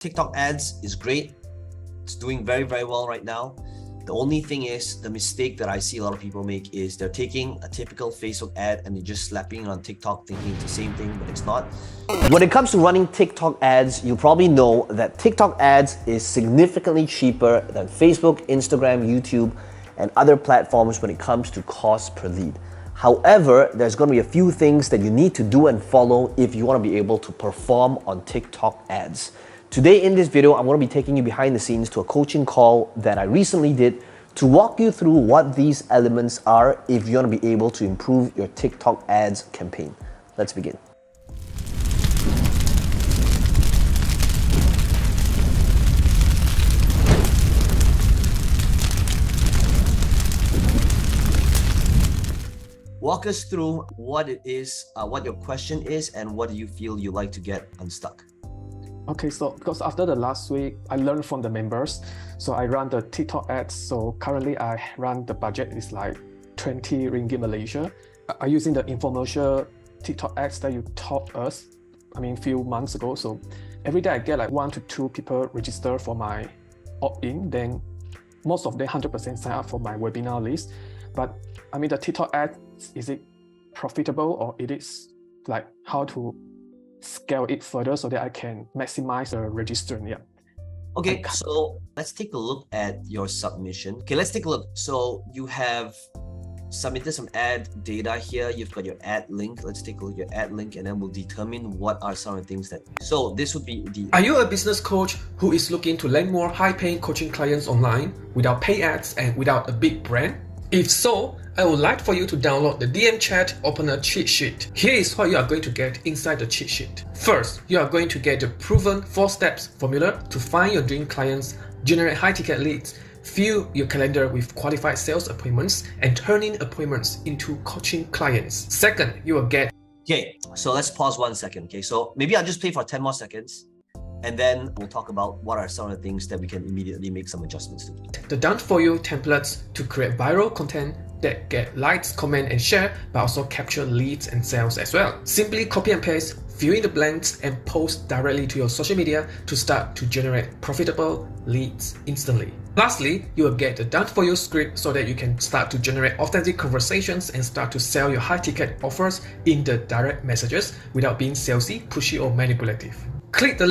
TikTok ads is great. It's doing very, very well right now. The only thing is, the mistake that I see a lot of people make is they're taking a typical Facebook ad and they're just slapping it on TikTok thinking it's the same thing, but it's not. When it comes to running TikTok ads, you probably know that TikTok ads is significantly cheaper than Facebook, Instagram, YouTube, and other platforms when it comes to cost per lead. However, there's going to be a few things that you need to do and follow if you want to be able to perform on TikTok ads. Today in this video, I'm going to be taking you behind the scenes to a coaching call that I recently did to walk you through what these elements are if you want to be able to improve your TikTok ads campaign. Let's begin. Walk us through what it is, what your question is, and what do you feel you like to get unstuck. Okay, so because after the last week, I learned from the members, so I run the TikTok ads. So currently I run the budget is like 20 ringgit Malaysia. I'm using the infomercial TikTok ads that you taught us, few months ago. So every day I get like 1 to 2 people register for my opt-in, then most of them 100% sign up for my webinar list. But the TikTok ads, is it profitable, or it is like how to scale it further so that I can maximize the register? Yeah. Okay, so let's take a look at your submission. Okay, let's take a look. So you have submitted some ad data here. You've got your ad link. Let's take a look at your ad link and then we'll determine what are some of the things that... So this would be the... Are you a business coach who is looking to land more high-paying coaching clients online without pay ads and without a big brand? If so, I would like for you to download the DM Chat Opener cheat sheet. Here is what you are going to get inside the cheat sheet. First, you are going to get the proven 4-steps formula to find your dream clients, generate high-ticket leads, fill your calendar with qualified sales appointments, and turning appointments into coaching clients. Second, you will get... Okay, so let's pause 1 second. Okay, so maybe I'll just play for 10 more seconds. And then we'll talk about what are some of the things that we can immediately make some adjustments to. The done for you templates to create viral content that get likes, comment, and share, but also capture leads and sales as well. Simply copy and paste, fill in the blanks, and post directly to your social media to start to generate profitable leads instantly. Lastly, you will get the done for you script so that you can start to generate authentic conversations and start to sell your high ticket offers in the direct messages without being salesy, pushy, or manipulative. Click the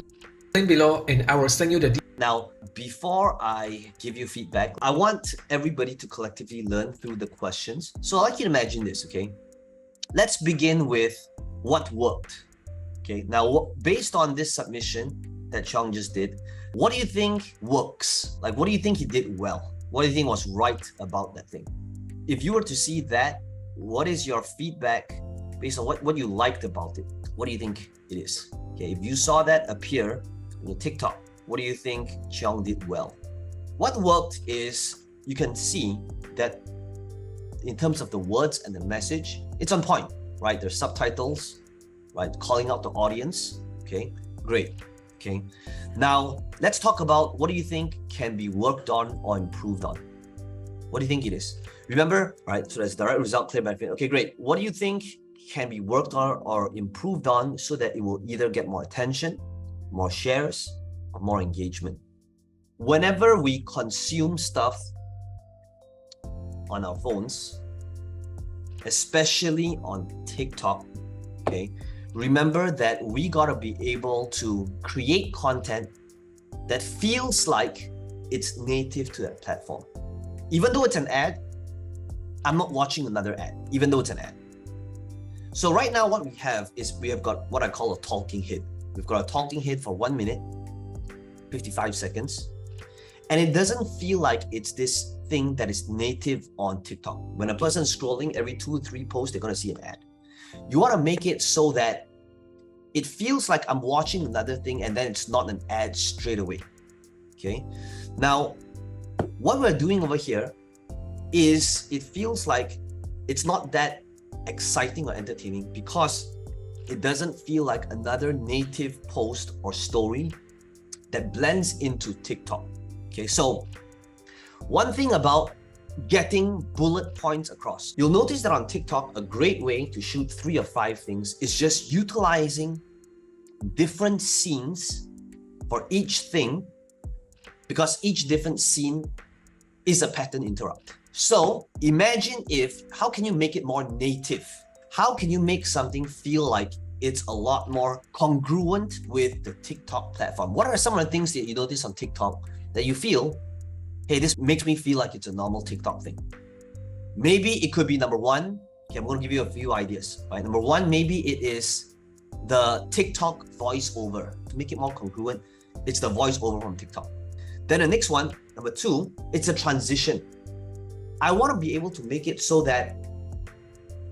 link below and I will send you the Now, before I give you feedback, I want everybody to collectively learn through the questions. So I'd like you to imagine this, okay? Let's begin with what worked. Okay, now based on this submission that Chong just did, what do you think works? Like, what do you think he did well? What do you think was right about that thing? If you were to see that, what is your feedback based on what you liked about it? What do you think it is? Okay, if you saw that appear in your TikTok, what do you think Cheong did well? What worked is you can see that in terms of the words and the message, it's on point, right? There's subtitles, right? Calling out the audience, okay? Great, okay? Now, let's talk about what do you think can be worked on or improved on? What do you think it is? Remember, right? So that's direct result, clear benefit. Okay, great. What do you think can be worked on or improved on so that it will either get more attention, more shares, or more engagement? Whenever we consume stuff on our phones, especially on TikTok, okay, remember that we gotta be able to create content that feels like it's native to that platform. Even though it's an ad, I'm not watching another ad, even though it's an ad. So right now what we have is we have got what I call a talking head. We've got a talking head for 1 minute, 55 seconds. And it doesn't feel like it's this thing that is native on TikTok. When a person's scrolling every 2 or 3 posts, they're gonna see an ad. You wanna make it so that it feels like I'm watching another thing and then it's not an ad straight away, okay? Now, what we're doing over here is it feels like it's not that exciting or entertaining because it doesn't feel like another native post or story that blends into TikTok. Okay, so one thing about getting bullet points across, you'll notice that on TikTok, a great way to shoot 3 or 5 things is just utilizing different scenes for each thing, because each different scene is a pattern interrupt. So imagine how can you make it more native? How can you make something feel like it's a lot more congruent with the TikTok platform? What are some of the things that you notice on TikTok that you feel, hey, this makes me feel like it's a normal TikTok thing? Maybe it could be number one. Okay, I'm going to give you a few ideas. Right? Number one, maybe it is the TikTok voiceover. To make it more congruent, it's the voiceover from TikTok. Then the next one, number two, it's a transition. I want to be able to make it so that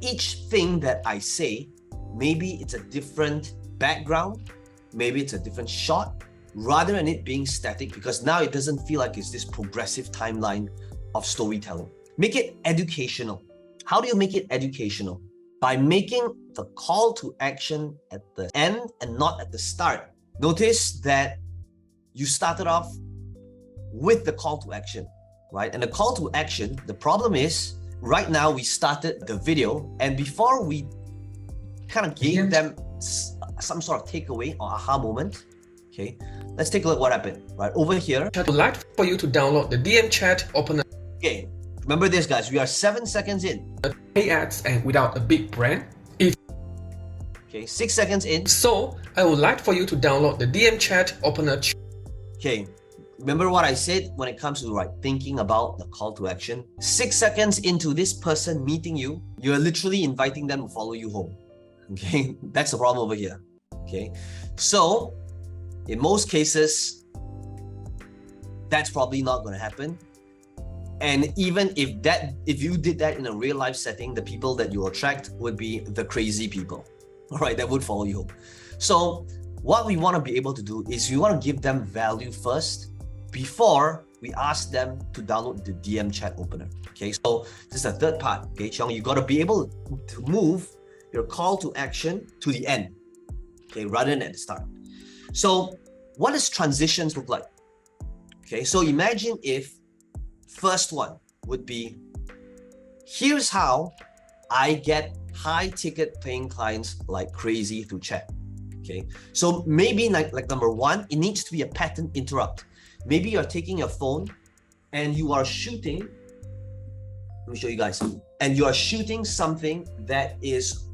each thing that I say, maybe it's a different background, maybe it's a different shot, rather than it being static, because now it doesn't feel like it's this progressive timeline of storytelling. Make it educational. How do you make it educational? By making the call to action at the end and not at the start. Notice that you started off with the call to action, right? And the call to action, the problem is, right now we started the video, and before we kind of gave them some sort of takeaway or aha moment, okay, let's take a look what happened, right? Over here. I would like for you to download the DM chat opener. Okay, remember this guys, we are 7 seconds in. Pay ads and without a big brand. Okay, 6 seconds in. So I would like for you to download the DM chat opener. Okay, remember what I said when it comes to thinking about the call to action? 6 seconds into this person meeting you, you're literally inviting them to follow you home. Okay, that's the problem over here. Okay, so in most cases, that's probably not going to happen. And even if you did that in a real life setting, the people that you attract would be the crazy people, all right, that would follow you home. So what we want to be able to do is we want to give them value first before we ask them to download the DM chat opener. Okay, so this is the third part. Okay, Cheong, you got to be able to move your call to action to the end, okay, rather than at the start. So what does transitions look like? Okay, so imagine if first one would be, here's how I get high ticket paying clients like crazy through chat. Okay, so maybe like number one, it needs to be a pattern interrupt. Maybe you're taking your phone and you are shooting, let me show you guys, and you are shooting something that is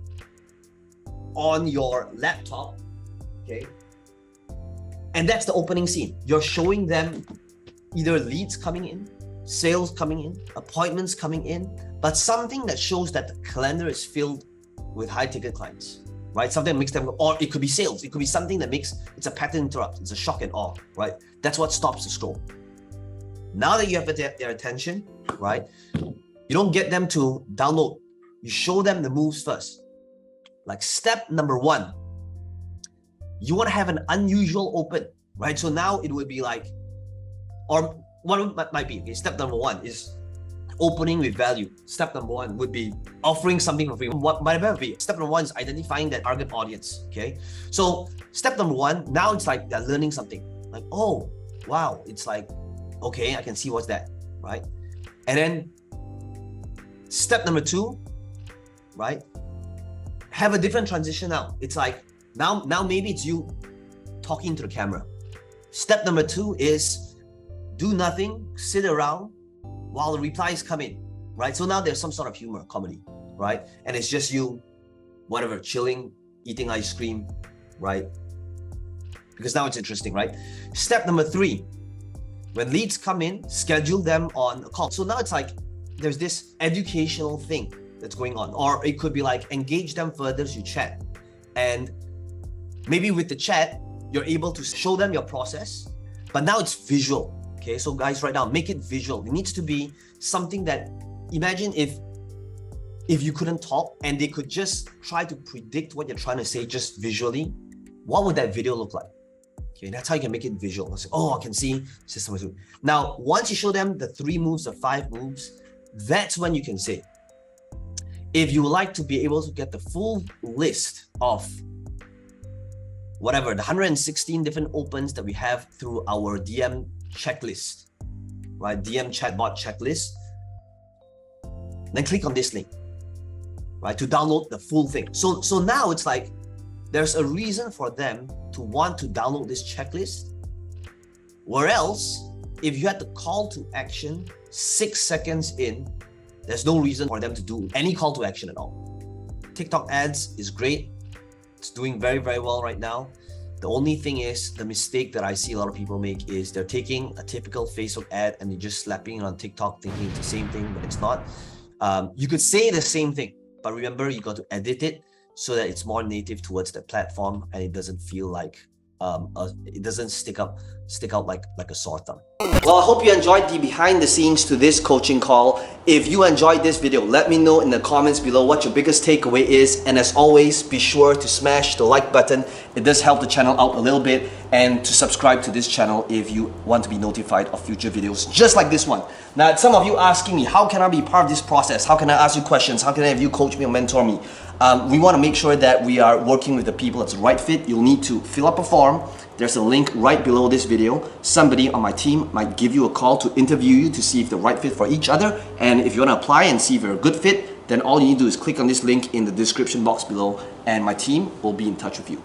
on your laptop, okay? And that's the opening scene. You're showing them either leads coming in, sales coming in, appointments coming in, but something that shows that the calendar is filled with high ticket clients, right? Something that makes them, or it could be sales. It could be something that it's a pattern interrupt. It's a shock and awe, right? That's what stops the scroll. Now that you have their attention, right? You don't get them to download. You show them the moves first. Like step number one, you want to have an unusual open, right? So now it would be like, or what might be, okay, step number one is opening with value. Step number one would be offering something for free. Whatever it be. Step number one is identifying that target audience, okay? So step number one, now it's like they're learning something. Like, oh, wow, it's like, okay, I can see what's that, right? And then step number two, right? Have a different transition now. It's like, now maybe it's you talking to the camera. Step number two is do nothing, sit around while the replies come in, right? So now there's some sort of humor, comedy, right? And it's just you, whatever, chilling, eating ice cream, right? Because now it's interesting, right? Step number three, when leads come in, schedule them on a call. So now it's like, there's this educational thing that's going on, or it could be like engage them further as you chat. And maybe with the chat, you're able to show them your process, but now it's visual. Okay, so guys, right now, make it visual. It needs to be something that, imagine if you couldn't talk and they could just try to predict what you're trying to say just visually, what would that video look like? Okay, that's how you can make it visual. Say, oh, I can see system two. Now, once you show them the 3 moves, the 5 moves, that's when you can say, if you would like to be able to get the full list of whatever, the 116 different opens that we have through our DM checklist, right? DM chatbot checklist, then click on this link, right? To download the full thing. So now it's like, there's a reason for them to want to download this checklist Where else, if you had the call to action 6 seconds in, there's no reason for them to do any call to action at all. TikTok ads is great. It's doing very, very well right now. The only thing is, the mistake that I see a lot of people make is they're taking a typical Facebook ad and they're just slapping it on TikTok thinking it's the same thing, but it's not. You could say the same thing, but remember, you got to edit it so that it's more native towards the platform and it doesn't feel like, it doesn't stick out like a sore thumb. Well, I hope you enjoyed the behind the scenes to this coaching call. If you enjoyed this video, let me know in the comments below what your biggest takeaway is. And as always, be sure to smash the like button. It does help the channel out a little bit. And to subscribe to this channel if you want to be notified of future videos just like this one. Now, some of you asking me, how can I be part of this process? How can I ask you questions? How can I have you coach me or mentor me? We want to make sure that we are working with the people that's the right fit. You'll need to fill up a form. There's a link right below this video. Somebody on my team might give you a call to interview you to see if they're right fit for each other. And if you want to apply and see if you're a good fit, then all you need to do is click on this link in the description box below and my team will be in touch with you.